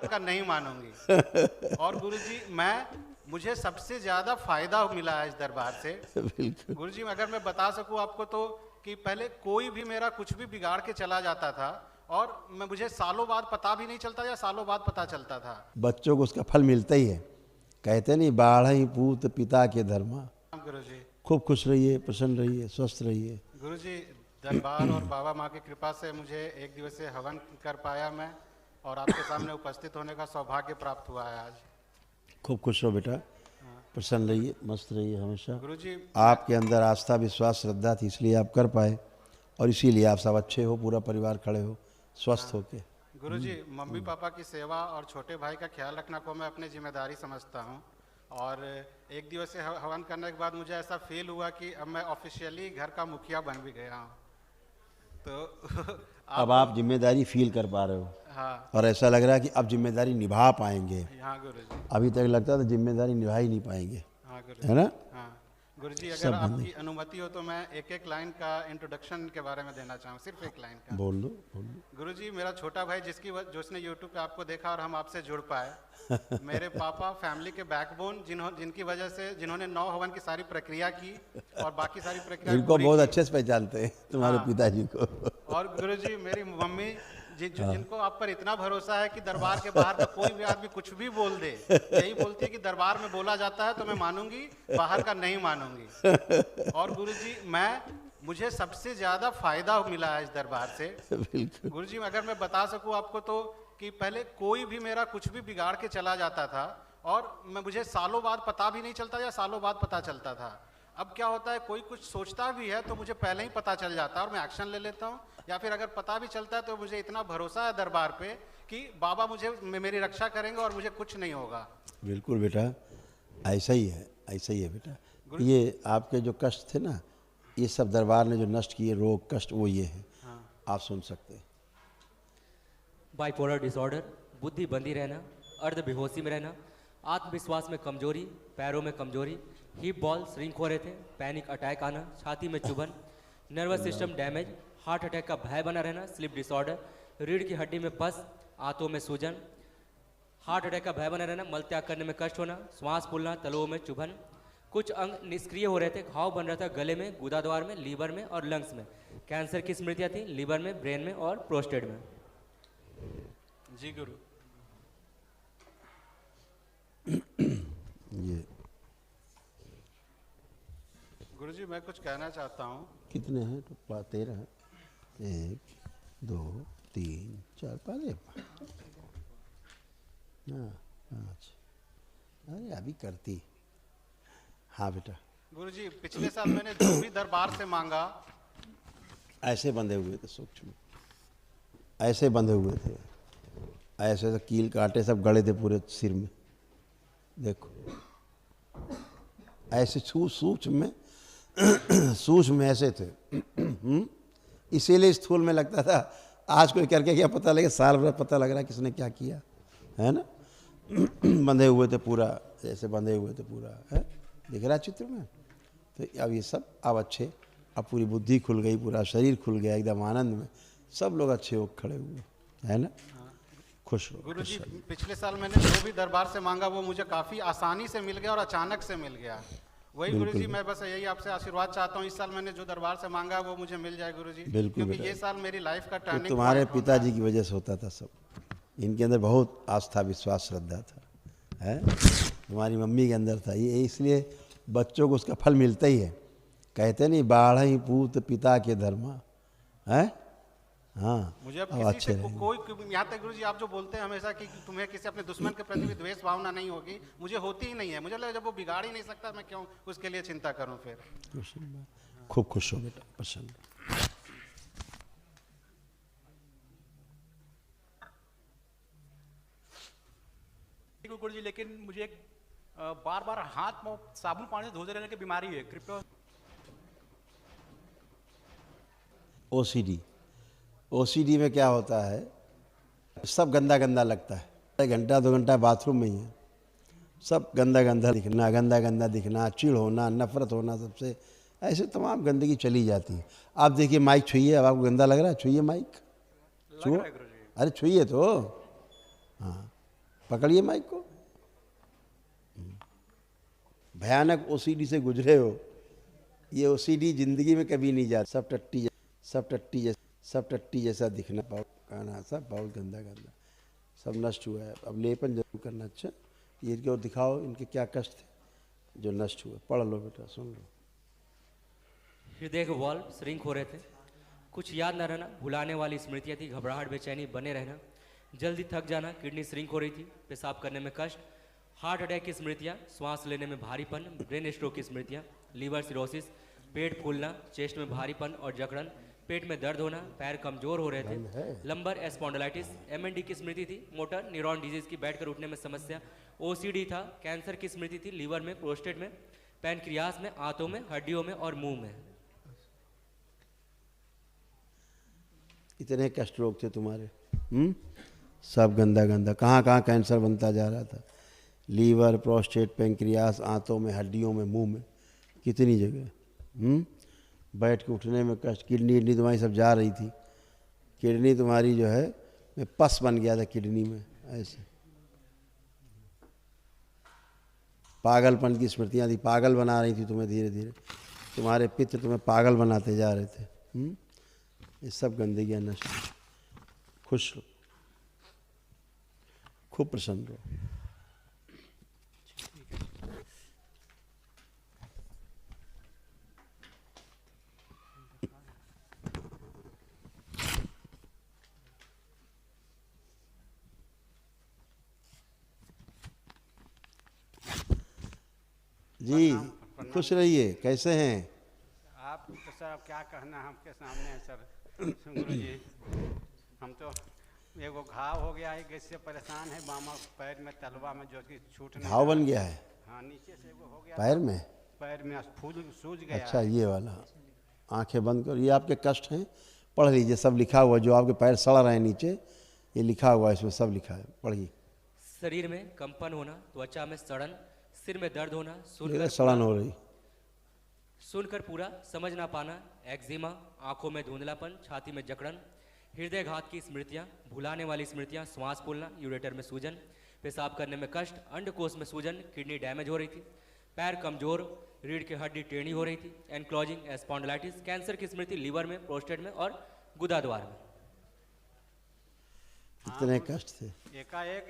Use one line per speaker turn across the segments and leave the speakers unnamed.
का नहीं मानूंगी। और गुरुजी मुझे सबसे ज्यादा फायदा मिला है इस दरबार से।
बिल्कुल।
गुरुजी अगर मैं बता सकूं आपको तो कि पहले कोई भी मेरा कुछ भी बिगाड़ के चला जाता था और मुझे सालों बाद पता भी नहीं चलता या सालों बाद पता चलता था।
बच्चों को उसका फल मिलता ही है। कहते नहीं बाढ़ई पूत पिता के धर्मा।
गुरुजी
खूब खुश रहिए, प्रसन्न रहिए, स्वस्थ रहिए।
गुरुजी दरबार और बाबा माँ की कृपा से मुझे एक दिवसीय हवन कर पाया मैं, और आपके सामने उपस्थित होने का सौभाग्य प्राप्त हुआ है आज।
खूब खुश रहो बेटा, प्रसन्न रहिए, मस्त रहिए हमेशा।
गुरुजी
आपके अंदर आस्था, विश्वास, श्रद्धा थी, इसलिए आप कर पाए, और इसीलिए आप सब अच्छे हो, पूरा परिवार खड़े हो स्वस्थ होके।
गुरुजी मम्मी पापा की सेवा और छोटे भाई का ख्याल रखना को मैं अपनी जिम्मेदारी समझता हूँ। और एक दिवसीय हवन करने के बाद मुझे ऐसा फील हुआ कि अब मैं ऑफिशियली घर का मुखिया बन भी गया हूँ। तो
अब आप जिम्मेदारी फील कर पा रहे हो,
हाँ
और ऐसा लग रहा है कि अब जिम्मेदारी निभा पाएंगे।
हाँ गुरुजी,
अभी तक लगता था जिम्मेदारी निभा ही नहीं पाएंगे,
हाँ गुरुजी,
है ना।
हाँ गुरुजी
सब
अगर
बंदे।
आपकी अनुमति हो तो मैं एक एक लाइन का इंट्रोडक्शन के बारे में देना चाहूँ, सिर्फ एक लाइन का।
बोल दो, बोल दो।
गुरुजी मेरा छोटा भाई जिसने यूट्यूब पे आपको देखा और हम आपसे जुड़ पाए, मेरे पापा फैमिली के बैकबोन जिन्होंने 9 हवन की सारी प्रक्रिया की और बाकी सारी प्रक्रिया
इनको
पूरी
बहुत
की।
अच्छे से पहचानते हैं तुम्हारे
हाँ।
पिताजी को।
और गुरुजी मेरी मम्मी जिनको आप पर इतना भरोसा है कि दरबार के बाहर का कोई भी आदमी कुछ भी बोल दे, यही बोलती है कि दरबार में बोला जाता है तो मैं मानूंगी, बाहर का नहीं मानूंगी। और गुरुजी मुझे सबसे ज्यादा फायदा मिला है इस दरबार से।
बिल्कुल।
गुरुजी अगर मैं बता सकूं आपको तो कि पहले कोई भी मेरा कुछ भी बिगाड़ के चला जाता था और मुझे सालों बाद पता भी नहीं चलता या सालों बाद पता चलता था। अब क्या होता है, कोई कुछ सोचता भी है तो मुझे पहले ही पता चल जाता है और मैं एक्शन ले लेता हूँ, या फिर अगर पता भी चलता है तो मुझे इतना भरोसा है दरबार पे कि बाबा मेरी रक्षा करेंगे और मुझे कुछ नहीं होगा।
बिल्कुल बेटा, ऐसा ही है, ऐसा ही है बेटा। ये आपके जो कष्ट थे ना, ये सब दरबार ने जो नष्ट किए, रोग कष्ट, वो ये है।
हाँ।
आप सुन सकते हैं।
बाइपोलर डिसऑर्डर, बुद्धि बंदी रहना, अर्ध बेहोशी में रहना, आत्मविश्वास में कमजोरी, पैरों में कमजोरी, हिप बॉल श्रिंक हो रहे थे, पैनिक अटैक आना, छाती में चुभन, nervous system damage, heart attack का भय बना रहना, स्लीप डिसऑर्डर, रीढ़ की हड्डी में पस, आंतों में सूजन, हार्ट अटैक का भय बना रहना, मल त्याग करने में कष्ट होना, श्वास फूलना, तलुओं में चुभन, कुछ अंग निष्क्रिय हो रहे थे, घाव बन रहा था गले में, गुदाद्वार में, लीवर में और लंग्स में, कैंसर की स्मृतियाँ थी लीवर में, ब्रेन में और प्रोस्टेट में।
जी गुरु।
ये
गुरुजी मैं कुछ कहना चाहता हूँ।
कितने हैं तो? 13 हैं। 1 2 3 4 5 हाँ 5। अरे अभी करती। हाँ बेटा।
गुरुजी पिछले साल मैंने जो भी दरबार से मांगा,
ऐसे बंधे हुए थे सूक्ष्म, ऐसे बंधे हुए थे, ऐसे तो कील कांटे सब गड़े थे पूरे सिर में। देखो ऐसे सूक्ष्म में सूक्ष्म में ऐसे थे। इसीलिए स्थूल में लगता था। आज कोई करके क्या पता लगे, साल भर पता लग रहा है किसने क्या किया, है ना। बंधे हुए थे पूरा, ऐसे बंधे हुए थे पूरा, है दिख रहा है चित्र में। तो अब ये सब अब अच्छे, अब पूरी बुद्धि खुल गई, पूरा शरीर खुल गया, एकदम आनंद में सब लोग अच्छे हो खड़े हुए, है ना। खुश रहो।
गुरुजी पिछले साल मैंने जो भी दरबार से मांगा वो मुझे काफी आसानी से मिल गया और अचानक से मिल गया। वही गुरुजी मैं बस यही आपसे आशीर्वाद चाहता हूँ, इस साल मैंने जो दरबार से मांगा वो मुझे मिल जाए गुरुजी,
बिल्कुल
क्योंकि
बेटा।
ये साल मेरी लाइफ का
तो
टर्निंग
तुम्हारे
पॉइंट होगा।
पिताजी की वजह से होता था सब। इनके अंदर बहुत आस्था, विश्वास, श्रद्धा था, है। तुम्हारी मम्मी के अंदर था ये, इसलिए बच्चों को उसका फल मिलता ही है। कहते नहीं बाढ़ई पूत पिता के धर्मा, है। हाँ
मुझे अब
अब
किसी
अच्छे
से
रहेंगे।
कोई यहाँ तक गुरुजी आप जो बोलते हैं हमेशा कि तुम्हें किसी अपने दुश्मन के प्रति भी द्वेष भावना नहीं होगी, मुझे होती ही नहीं है। मुझे लगा जब वो बिगाड़ ही नहीं सकता मैं क्यों उसके लिए चिंता करूं फिर।
खूब खुश हो बेटा, प्रसन्न।
गुरु जी लेकिन मुझे एक बार बार हाथ में साबुन पानी से धोते रहने की बीमारी है, कृपया।
ओसीडी, ओसीडी में क्या होता है, सब गंदा गंदा लगता है। 1 घंटा 2 घंटा बाथरूम में ही है, सब गंदा गंदा दिखना, गंदा गंदा दिखना, चिढ़ होना, नफरत होना, सबसे ऐसे तमाम गंदगी चली जाती है। आप देखिए माइक छुइए, अब आपको गंदा लग रहा है, छुइए माइक, छुओ, अरे छुइए तो। हाँ पकड़िए माइक को। भयानक ओसीडी से गुजरे हो, ये ओसीडी जिंदगी में कभी नहीं जाता। सब टट्टी जैसा दिखना, कहना सब बहुत गंदा गंदा, सब नष्ट हुआ है। अब लेपन जरूर करना। अच्छा, ये क्यों दिखाओ इनके क्या कष्ट थे जो नष्ट हुए। पढ़ लो बेटा, सुन लो।
हृदय के वॉल्व श्रिंक हो रहे थे, कुछ याद न रहना, भुलाने वाली स्मृतियाँ थी, घबराहट, बेचैनी, बने रहना, जल्दी थक जाना, किडनी श्रिंक हो रही थी, पेशाब करने में कष्ट, हार्ट अटैक की स्मृतियाँ, श्वास लेने में भारीपन, ब्रेन स्ट्रोक की स्मृतियाँ, लीवर सिरोसिस, पेट फूलना, चेस्ट में भारीपन और जकड़न, पेट में दर्द होना, पैर कमजोर हो रहे थे, लंबर स्पॉन्डिलाइटिस, एमएनडी की स्मृति थी, मोटर न्यूरॉन डिजीज की बैठकर उठने में समस्या, ओसीडी था, कैंसर की स्मृति थी, लीवर में, प्रोस्टेट में, पैनक्रियास में, आंतों में, हड्डियों में और मुंह में।
इतने कष्ट रोग थे तुम्हारे, सब गंदा गंदा। कहाँ कहाँ कैंसर बनता जा रहा था, लीवर, प्रोस्टेट, पैंक्रियास, आंतों में, हड्डियों में, मुंह में, कितनी जगह। बैठ के उठने में कष्ट, किडनी तुम्हारी सब जा रही थी। किडनी तुम्हारी जो है मैं पस बन गया था किडनी में, ऐसे पागलपन की स्मृतियाँ थी, पागल बना रही थी तुम्हें धीरे धीरे। तुम्हारे पित्र तुम्हें पागल बनाते जा रहे थे। ये सब गंदगियाँ नष्ट। खुश रहो, खूब प्रसन्न रहो। जी खुश रहिए। कैसे हैं
आप? तो सर अब क्या कहना आपके सामने है सर। गुरु जी, हम तो एगो घाव हो गया है, इससे परेशान है। बामा पैर में, तलवा में जो कि छूट नहीं
घाव बन गया है।
हाँ, नीचे से एगो हो गया
पैर में।
पैर में फूल सूज गया।
अच्छा, ये वाला। आंखें बंद करो। ये आपके कष्ट हैं, पढ़ लीजिए, सब लिखा हुआ। जो आपके पैर सड़ रहे हैं नीचे, ये लिखा हुआ है, इसमें सब लिखा है, पढ़िए।
शरीर में कंपन होना, त्वचा में सड़न, सिर में दर्द होना,
सड़न हो रही,
सुनकर पूरा समझ ना पाना, एक्जिमा, आंखों में धुंधलापन, छाती में जकड़न, हृदय घात की स्मृतियाँ, भुलाने वाली स्मृतियाँ, श्वास फूलना, यूरेटर में सूजन, पेशाब करने में कष्ट, अंडकोश में सूजन, किडनी डैमेज हो रही थी, पैर कमजोर, रीढ़ की हड्डी टेढ़ी हो रही थी, एनक्लोजिंग स्पॉन्डिलाइटिस, कैंसर की स्मृति लीवर में, प्रोस्टेट में और गुदाद्वार में।
कितने कष्ट थे।
एकाएक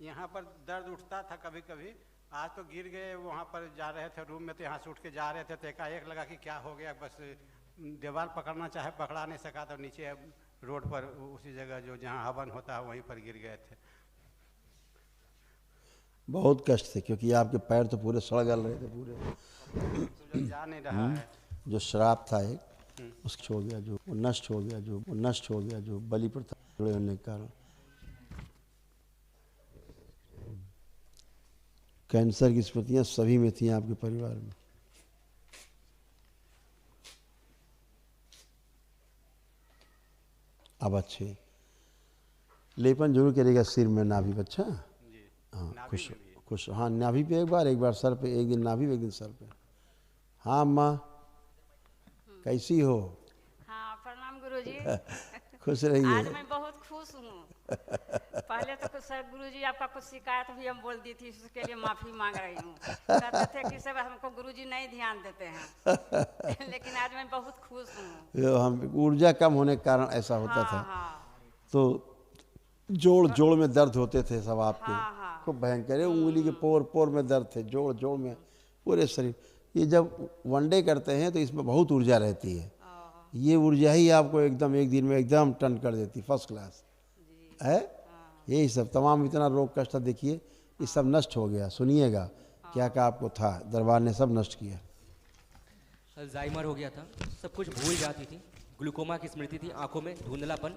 यहाँ पर दर्द उठता था कभी कभी। आज तो गिर गए, वहाँ पर जा रहे थे रूम में, तो यहाँ से उठ के जा रहे थे, तो एकाएक लगा कि क्या हो गया। बस दीवार पकड़ना चाहे, पकड़ा नहीं सका, तो नीचे रोड पर उसी जगह जो जहाँ हवन होता है वहीं पर गिर गए थे।
बहुत कष्ट थे, क्योंकि आपके पैर तो पूरे सड़ गल रहे थे पूरे।
तो जा नहीं रहा है।
जो श्राप था एक, उसको हो गया, जो वो नष्ट हो गया, जो बलि प्रथा जुड़े होने के कारण। कैंसर की स्मृतियाँ सभी में थी आपके परिवार में। अब अच्छे लेपन जरूर करेगा सिर में, नाभि। अच्छा, हाँ, खुश। हाँ, नाभि पे एक बार सर पे, एक दिन नाभि पे, एक दिन सर पे। हाँ अम्मा, कैसी हो?
हाँ, प्रणाम गुरुजी।
खुश रहिए।
आज मैं बहुत खुश हूँ। पहले तो कुछ सर गुरुजी आपका कुछ शिकायत भी हम बोल दी थी, उसके लिए माफ़ी मांग रही हूँ। कहते थे कि सब हमको गुरुजी नहीं ध्यान देते हैं। लेकिन आज मैं बहुत खुश हूँ।
हम ऊर्जा कम होने के कारण ऐसा होता था।
हाँ।
तो जोड़ में दर्द होते थे सब आपके।
हाँ।
खूब भयंकर। उंगली के पोर में दर्द थे, जोड़ में, पूरे शरीर। ये जब वनडे करते हैं तो इसमें बहुत ऊर्जा रहती है। ये ऊर्जा ही आपको एकदम एक दिन में एकदम टर्न कर देती, फर्स्ट क्लास है। यही सब तमाम इतना रोग कष्ट देखिए, ये सब नष्ट हो गया। सुनिएगा क्या क्या आपको था, दरबार ने सब नष्ट किया।
अल्जाइमर हो गया था, सब कुछ भूल जाती थी, ग्लूकोमा की स्मृति थी, आंखों में धुंधलापन,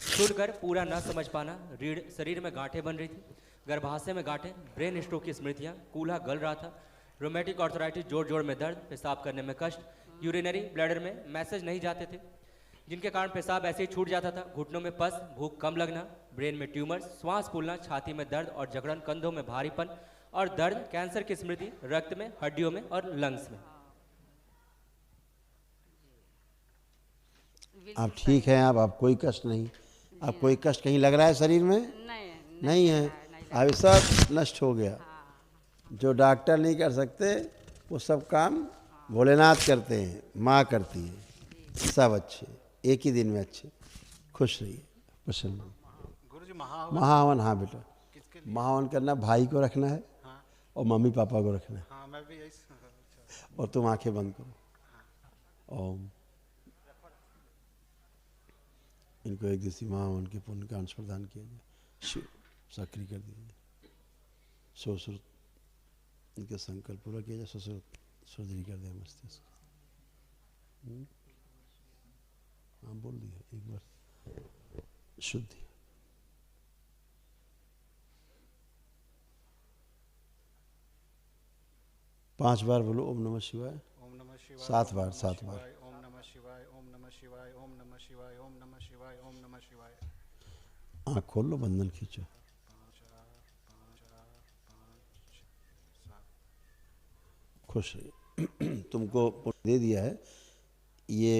सुनकर पूरा न समझ पाना, रीढ़, शरीर में गांठें बन रही थी, गर्भाशय में गांठें, ब्रेन स्ट्रोक की स्मृतियाँ, कूल्हा गल रहा था, रोमेटिक आर्थराइटिस, जोड़ में दर्द, पेशाब करने में कष्ट, यूरिनरी ब्लैडर में मैसेज नहीं जाते थे, जिनके कारण पेशाब ऐसे ही छूट जाता था, घुटनों में पस, भूख कम लगना, ब्रेन में ट्यूमर, श्वास फूलना, छाती में दर्द और जकड़न, कंधों में भारीपन और दर्द, कैंसर की स्मृति, रक्त में, हड्डियों में और लंग्स में।
आप ठीक हैं? आप कोई कष्ट नहीं? आप कोई कष्ट कहीं लग रहा है शरीर में?
नहीं
है। अभी सब नष्ट हो गया। जो डॉक्टर नहीं कर सकते वो सब काम भोलेनाथ करते हैं, माँ करती है। सब अच्छे, एक ही दिन में अच्छे। खुश रहिए, प्रसन्न रहिए।
गुरुजी महा
महावन, हाँ बेटा,
किसके
महावन करना भाई को रखना है
हाँ
और मम्मी पापा को रखना है।
हाँ मैं भी यही
और तुम आंखें बंद करो। ओम। इनको एक दिवसीय महावन के पुण्य का अंश प्रदान किया जाए। शिव सक्रिय कर दीजिए। ससुर इनके संकल्प पूरा किया जाए। ससुर सर्जरी कर दिया मस्तिष्क। हाँ बोल दिया एक बार। शुद्धि। पांच बार बोलो ओम नमः शिवाय।
ओम नमः शिवाय।
7 बार, 7 बार।
ओम नमः शिवाय, ओम नमः शिवाय, ओम नमः शिवाय, ओम नमः शिवाय, ओम नमः शिवाय।
आँख खोल लो, बंधन खींचो।
5 4 5 7।
खुश रहिए। तुमको पुण्य दे दिया है, ये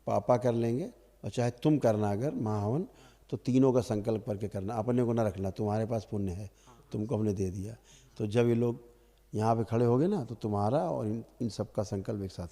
पापा कर लेंगे और चाहे तुम करना अगर महावन, तो तीनों का संकल्प करके करना, अपने को ना रखना। तुम्हारे पास पुण्य है, तुमको हमने दे दिया। तो जब ये लोग यहाँ पे खड़े होगे ना, तो तुम्हारा और इन सब का संकल्प एक साथ